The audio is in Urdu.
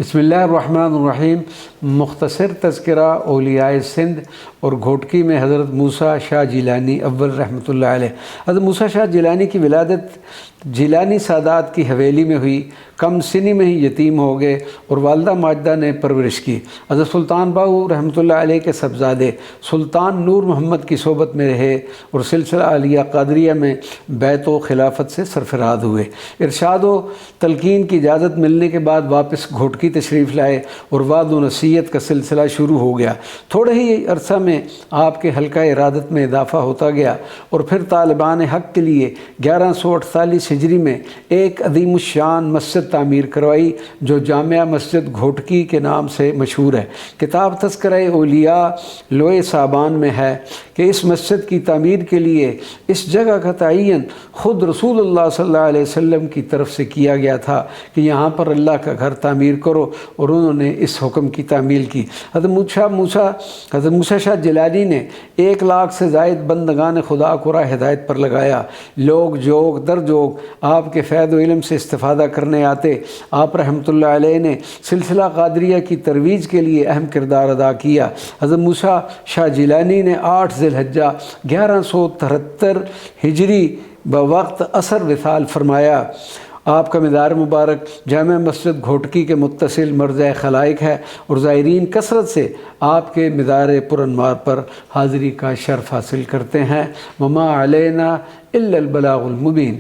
بسم اللہ الرحمن الرحیم۔ مختصر تذکرہ اولیاء سندھ اور گھوٹکی میں حضرت موسیٰ شاہ جیلانی اول رحمۃ اللہ علیہ۔ حضرت موسیٰ شاہ جیلانی کی ولادت جیلانی سادات کی حویلی میں ہوئی۔ کم سنی میں ہی یتیم ہو گئے اور والدہ ماجدہ نے پرورش کی۔ حضرت سلطان باہو رحمۃ اللہ علیہ کے صاحبزادے سلطان نور محمد کی صحبت میں رہے اور سلسلہ عالیہ قادریہ میں بیعت و خلافت سے سرفراز ہوئے۔ ارشاد و تلقین کی اجازت ملنے کے بعد واپس گھوٹکی تشریف لائے اور وعد و نصیحت کا سلسلہ شروع ہو گیا۔ تھوڑے ہی عرصہ میں آپ کے حلقہ ارادت میں اضافہ ہوتا گیا اور پھر طالبان حق کے لیے 1148 ہجری میں ایک عظیم الشان مسجد تعمیر کروائی جو جامعہ مسجد گھوٹکی کے نام سے مشہور ہے۔ کتاب تذکرہ اولیاء لوح صابان میں ہے کہ اس مسجد کی تعمیر کے لیے اس جگہ کا تعین خود رسول اللہ صلی اللہ علیہ وسلم کی طرف سے کیا گیا تھا کہ یہاں پر اللہ کا گھر تعمیر کرو، اور انہوں نے اس حکم کی تعمیل کی۔ حضرت موسیٰ شاہ جیلانی نے 1 لاکھ سے زائد بندگان خدا کو راہ ہدایت پر لگایا۔ لوگ جوگ در جوگ آپ کے فیض و علم سے استفادہ کرنے آتے۔ آپ رحمۃ اللہ علیہ نے سلسلہ قادریہ کی ترویج کے لیے اہم کردار ادا کیا۔ حضرت موسیٰ شاہ جیلانی نے 8 ذی الحجہ 1173 ہجری بوقت عصر وصال فرمایا۔ آپ کا مزار مبارک جامع مسجد گھوٹکی کے متصل مرضع خلائق ہے اور زائرین کثرت سے آپ کے مزار پرانوار پر حاضری کا شرف حاصل کرتے ہیں۔ وما علینا الا البلاغ المبین۔